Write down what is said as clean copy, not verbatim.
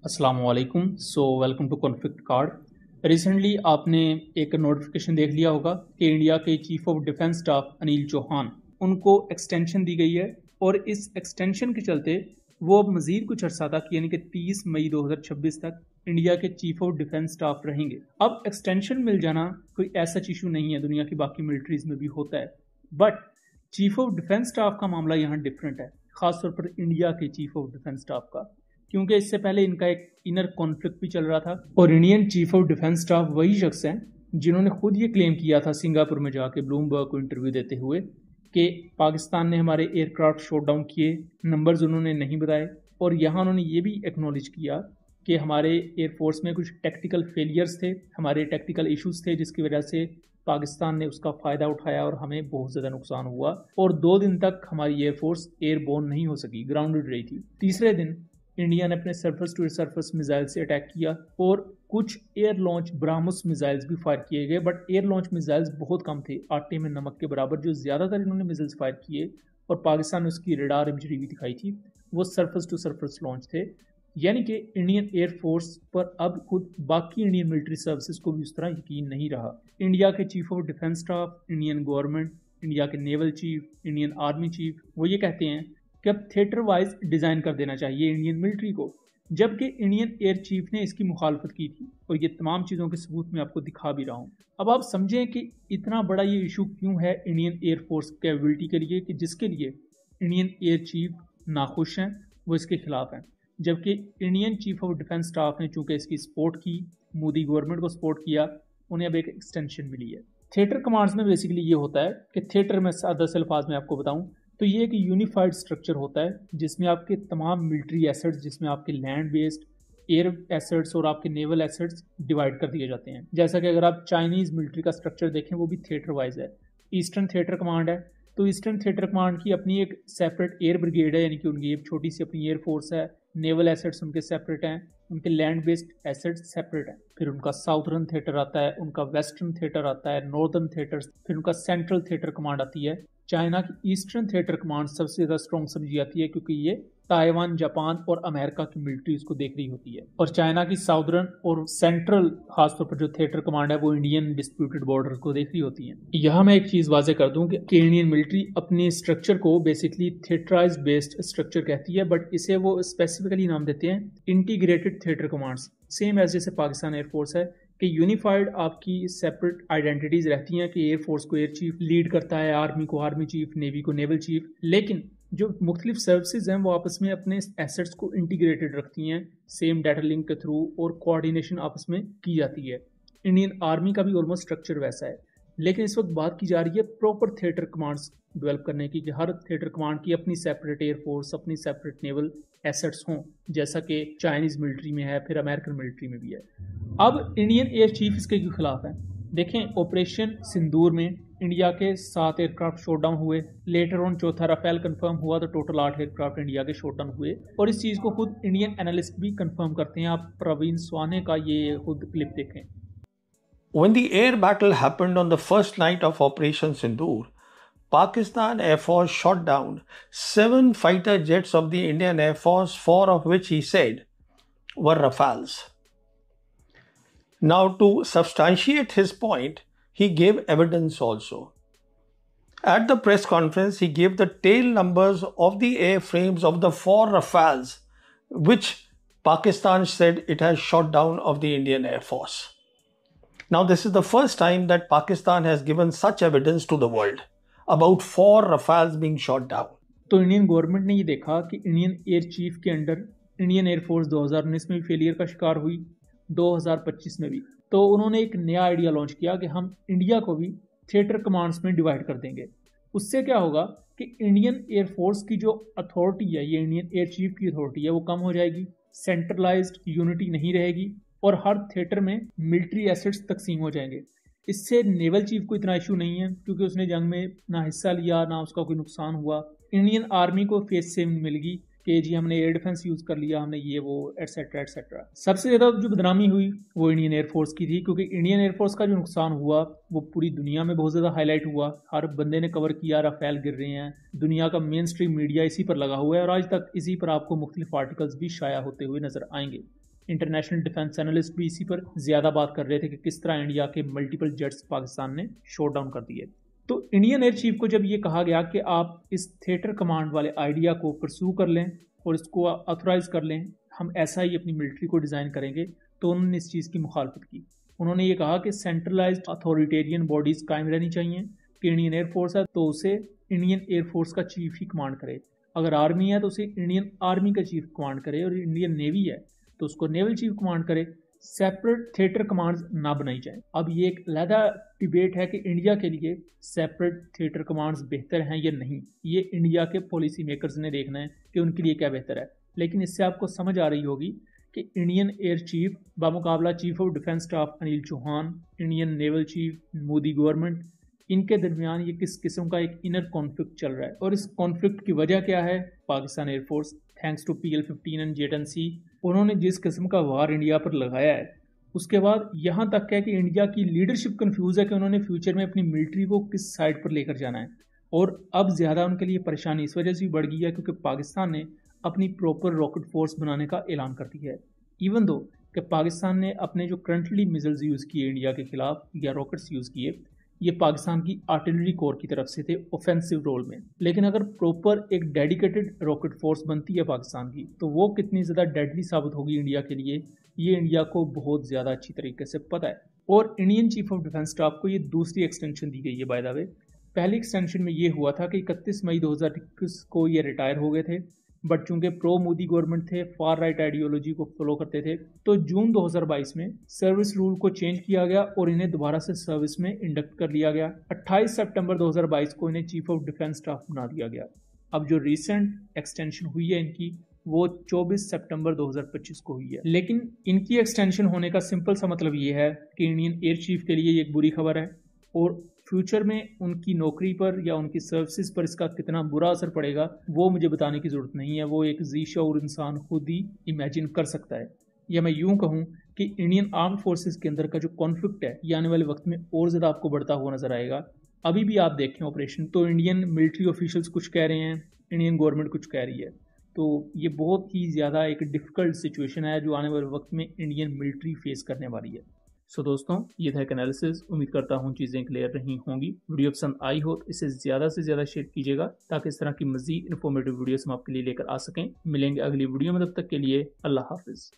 अस्सलाम वालेकुम। Welcome to conflict card. Recently आपने एक नोटिफिकेशन देख लिया होगा कि इंडिया के chief of defence staff Anil Chauhan उनको एक्सटेंशन दी गई है और इस एक्सटेंशन के चलते वो अब मजीद कुछ अर्सा तक यानी कि 30 मई 2026 तक इंडिया के चीफ ऑफ डिफेंस स्टाफ रहेंगे। अब एक्सटेंशन मिल जाना कोई ऐसा इशू नहीं है, दुनिया की बाकी मिलिट्रीज में भी होता है, but chief of defence staff का मामला यहाँ डिफरेंट है, खासतौर पर इंडिया के चीफ ऑफ डिफेंस स्टाफ का, क्योंकि इससे पहले इनका एक इनर कॉन्फ्लिक्ट भी चल रहा था। और Indian chief of defence staff वही शख्स हैं जिन्होंने खुद ये क्लेम किया था सिंगापुर में जाके ब्लूमबर्ग को इंटरव्यू देते हुए कि पाकिस्तान ने हमारे एयरक्राफ्ट शॉट डाउन किए, नंबर्स उन्होंने नहीं बताए। और यहाँ उन्होंने ये भी एक्नॉलेज किया कि हमारे एयरफोर्स में कुछ टेक्निकल फेलियर्स थे, हमारे टेक्निकल इश्यूज थे, जिसकी वजह से पाकिस्तान ने उसका फ़ायदा उठाया और हमें बहुत ज़्यादा नुकसान हुआ और 2 दिन तक हमारी एयरफोर्स एयरबोर्न नहीं हो सकी, ग्राउंडेड रही थी। तीसरे दिन इंडिया ने अपने सरफेस टू सरफेस मिसाइल से अटैक किया और कुछ एयर लॉन्च ब्राह्मोस मिसाइल्स भी फायर किए गए, बट एयर लॉन्च मिसाइल्स बहुत कम थे, आटे में नमक के बराबर। जो ज़्यादातर इन्होंने मिसाइल्स फायर किए और पाकिस्तान ने उसकी रडार इमेजरी भी दिखाई थी, वो सरफेस टू सरफेस लॉन्च थे। यानी कि इंडियन एयरफोर्स पर अब खुद बाकी इंडियन मिलिट्री सर्विसेज को भी उस तरह यकीन नहीं रहा। इंडिया के chief of defence staff, Indian government, India के naval chief, Indian army chief, वो ये कहते हैं कि अब थिएटर वाइज डिज़ाइन कर देना चाहिए इंडियन मिलिट्री को, जबकि इंडियन एयर चीफ ने इसकी मुखालफत की थी और ये तमाम चीज़ों के सबूत मैं आपको दिखा भी रहा हूँ। अब आप समझें कि इतना बड़ा ये इशू क्यों है इंडियन एयरफोर्स कैपेबिलिटी के लिए, कि जिसके लिए इंडियन एयर चीफ नाखुश हैं, वो इसके खिलाफ हैं। जबकि Indian chief of defence staff ने चूंकि इसकी सपोर्ट की, मोदी गवर्नमेंट को सपोर्ट किया, उन्हें अब एक एक्सटेंशन मिली है। थिएटर कमांड्स में बेसिकली ये होता है कि थिएटर में सादा से अल्फाज में आपको बताऊं तो ये एक यूनिफाइड स्ट्रक्चर होता है जिसमें आपके तमाम मिलिट्री एसेट्स, जिसमें आपके लैंड बेस्ड एयर एसेट्स और आपके नेवल एसेट्स डिवाइड कर दिए जाते हैं। जैसा कि अगर आप चाइनीज़ मिलिट्री का स्ट्रक्चर देखें, वो भी थिएटर वाइज है। ईस्टर्न थिएटर कमांड है, तो ईस्टर्न थिएटर कमांड की अपनी एक सेपरेट एयर ब्रिगेड है, यानी कि उनकी एक छोटी सी अपनी एयर फोर्स है। नेवल एसेट्स उनके सेपरेट हैं, उनके लैंड बेस्ड एसेट्स सेपरेट हैं। फिर उनका साउथर्न थिएटर आता है, उनका वेस्टर्न थिएटर आता है, नॉर्दर्न थिएटर, फिर उनका सेंट्रल थिएटर कमांड आती है। चाइना की ईस्टर्न थिएटर कमांड सबसे ज़्यादा स्ट्रॉन्ग समझी जाती है क्योंकि ये ताइवान, जापान और अमेरिका की मिलिट्री उसको देख रही होती है। और चाइना की साउदर्न और सेंट्रल खासतौर पर जो थिएटर कमांड है वो इंडियन डिस्प्यूटेड बॉर्डर को देख रही होती है। यहाँ मैं एक चीज़ वाजे कर दूं कि इंडियन मिलिट्री अपने स्ट्रक्चर को बेसिकली थिएटराइज बेस्ड स्ट्रक्चर कहती है, बट इसे वो स्पेसिफिकली नाम देते हैं integrated theatre commands. Same as जैसे पाकिस्तान एयरफोर्स है कि यूनिफाइड आपकी सेपरेट आइडेंटिटीज रहती हैं कि एयरफोर्स को एयर चीफ लीड करता है, आर्मी को आर्मी चीफ, नेवी को नेवल चीफ, लेकिन जो मुख्तलिफ सर्विसेज हैं वो आपस में अपने एसेट्स को इंटीग्रेटेड रखती हैं सेम डाटा लिंक के थ्रू और कोऑर्डिनेशन आपस में की जाती है। इंडियन आर्मी का भी ऑलमोस्ट स्ट्रक्चर वैसा है, लेकिन इस वक्त बात की जा रही है प्रॉपर थिएटर कमांड्स डेवलप करने की, कि हर थिएटर कमांड की अपनी सेपरेट एयरफोर्स, अपनी सेपरेट नेवल एसेट्स हों, जैसा कि चाइनीज़ मिलिट्री में है, फिर अमेरिकन मिलिट्री में भी है। अब इंडियन एयर चीफ इसके क्यों खिलाफ है? देखें, ऑपरेशन सिंदूर में इंडिया के 7 एयरक्राफ्ट शॉट डाउन हुए, लेटर ऑन चौथा राफेल कंफर्म हुआ, तो टोटल 8 एयरक्राफ्ट इंडिया के शॉट डाउन हुए। और इस चीज़ को खुद इंडियन एनालिस्ट भी कंफर्म करते हैं। आप प्रवीण स्वाने का ये खुद क्लिप देखें। When the air battle happened on the first night of Operation Sindoor, Pakistan Air Force shot down 7 fighter jets of the Indian Air Force, 4 of which he said were Rafales. Now, to substantiate his point, he gave evidence also. At the press conference, he gave the tail numbers of the airframes of the 4 Rafales, which Pakistan said it has shot down of the Indian Air Force. Now, this is the first time that Pakistan has given such evidence to the world about 4 Rafales being shot down. तो Indian government ने ये देखा कि Indian air chief के under Indian air force 2019 में भी failure का शिकार हुई, 2025 में भी, तो उन्होंने एक नया आइडिया लॉन्च किया कि हम इंडिया को भी थिएटर कमांड्स में डिवाइड कर देंगे। उससे क्या होगा कि इंडियन एयरफोर्स की जो अथॉरिटी है, ये इंडियन एयर चीफ की अथॉरिटी है, वो कम हो जाएगी, सेंट्रलाइज्ड यूनिटी नहीं रहेगी और हर थिएटर में मिलिट्री एसेट्स तकसीम हो जाएंगे। इससे नेवल चीफ को इतना इशू नहीं है क्योंकि उसने जंग में ना हिस्सा लिया, ना उसका कोई नुकसान हुआ। इंडियन आर्मी को फेस सेम मिलेगी कि जी हमने एयर डिफेंस यूज़ कर लिया, हमने ये वो एटसेट्रा एटसेट्रा। सबसे ज़्यादा जो बदनामी हुई वो इंडियन एयरफोर्स की थी, क्योंकि इंडियन एयरफोर्स का जो नुकसान हुआ वो पूरी दुनिया में बहुत ज़्यादा हाईलाइट हुआ, हर बंदे ने कवर किया, राफेल गिर रहे हैं, दुनिया का मेन स्ट्रीम मीडिया इसी पर लगा हुआ है और आज तक इसी पर आपको मुख्तलिफ आर्टिकल्स भी शाया होते हुए नजर आएंगे। इंटरनेशनल डिफेंस एनालिस्ट भी इसी पर ज़्यादा बात कर रहे थे कि किस तरह इंडिया के मल्टीपल जेट्स पाकिस्तान ने शॉट डाउन कर दिए। तो इंडियन एयर चीफ को जब ये कहा गया कि आप इस थिएटर कमांड वाले आइडिया को परस्यू कर लें और इसको ऑथोराइज कर लें, हम ऐसा ही अपनी मिलिट्री को डिज़ाइन करेंगे, तो उन्होंने इस चीज़ की मुखालफत की। उन्होंने ये कहा कि सेंट्रलाइज्ड अथॉरिटेरियन बॉडीज़ कायम रहनी चाहिए, कि इंडियन एयरफोर्स है तो उसे इंडियन एयरफोर्स का चीफ ही कमांड करे, अगर आर्मी है तो उसे इंडियन आर्मी का चीफ कमांड करे, और इंडियन नेवी है तो उसको नेवल चीफ कमांड करे। सेपरेट थिएटर कमांड्स ना बनाई जाए। अब ये एक अलहदा डिबेट है कि इंडिया के लिए सेपरेट थिएटर कमांड्स बेहतर हैं या नहीं। ये इंडिया के पॉलिसी मेकर्स ने देखना है कि उनके लिए क्या बेहतर है। लेकिन इससे आपको समझ आ रही होगी कि इंडियन एयर चीफ बामुकाबला chief of defence staff Anil Chauhan, Indian naval chief Modi government, इनके दरमियान ये किस किस्म का एक इनर कॉन्फ्लिक्ट चल रहा है। और इस कॉन्फ्लिक्ट की वजह क्या है? Pakistan air force thanks to PL-15 and JET&C उन्होंने जिस किस्म का वार इंडिया पर लगाया है, उसके बाद यहाँ तक है कि इंडिया की लीडरशिप कंफ्यूज है कि उन्होंने फ्यूचर में अपनी मिलिट्री को किस साइड पर लेकर जाना है। और अब ज़्यादा उनके लिए परेशानी इस वजह से भी बढ़ गई है क्योंकि पाकिस्तान ने अपनी प्रॉपर रॉकेट फोर्स बनाने का ऐलान कर दिया है। इवन दो कि पाकिस्तान ने अपने जो करंटली मिसाइल्स यूज़ किए इंडिया के खिलाफ या रॉकेट्स यूज़ किए, ये पाकिस्तान की आर्टिलरी कोर की तरफ से थे ऑफेंसिव रोल में। लेकिन अगर प्रॉपर एक डेडिकेटेड रॉकेट फोर्स बनती है पाकिस्तान की, तो वो कितनी ज़्यादा डेडली साबित होगी इंडिया के लिए, ये इंडिया को बहुत ज़्यादा अच्छी तरीके से पता है। और Indian chief of defence staff को ये दूसरी एक्सटेंशन दी गई है बाय द वे। पहली एक्सटेंशन में ये हुआ था कि 31 मई 2021 को ये रिटायर हो गए थे, बट चूंकि प्रो मोदी गवर्नमेंट थे, फार राइट आइडियोलॉजी को फॉलो करते थे, तो जून 2022 में सर्विस रूल को चेंज किया गया और इन्हें दोबारा से सर्विस में इंडक्ट कर लिया गया। 28 सितंबर 2022 को इन्हें चीफ ऑफ डिफेंस स्टाफ बना दिया गया। अब जो रिसेंट एक्सटेंशन हुई है इनकी, वो 24 सितंबर 2025 को हुई है। लेकिन इनकी एक्सटेंशन होने का सिंपल सा मतलब ये है कि इंडियन एयर चीफ के लिए एक बुरी खबर है, और फ्यूचर में उनकी नौकरी पर या उनकी सर्विसेज पर इसका कितना बुरा असर पड़ेगा वो मुझे बताने की ज़रूरत नहीं है। वो एक ज़ी-शऊर इंसान खुद ही इमेजिन कर सकता है। या मैं यूं कहूं कि इंडियन आर्म फोर्सेस के अंदर का जो कॉन्फ्लिक्ट है ये आने वाले वक्त में और ज़्यादा आपको बढ़ता हुआ नजर आएगा। अभी भी आप देखें ऑपरेशन, तो इंडियन मिलिट्री ऑफिशियल्स कुछ कह रहे हैं, इंडियन गवर्नमेंट कुछ कह रही है। तो ये बहुत ही ज़्यादा एक डिफ़िकल्ट सिचुएशन है जो आने वाले वक्त में इंडियन मिलिट्री फेस करने वाली है। सो दोस्तों, ये था एक एनालिसिस। उम्मीद करता हूँ चीज़ें क्लियर रही होंगी। वीडियो पसंद आई हो तो इसे ज़्यादा से ज़्यादा शेयर कीजिएगा ताकि इस तरह की मज़ीद इन्फॉर्मेटिव वीडियोस हम आपके लिए लेकर आ सकें। मिलेंगे अगली वीडियो में, तब तक के लिए अल्लाह हाफिज़।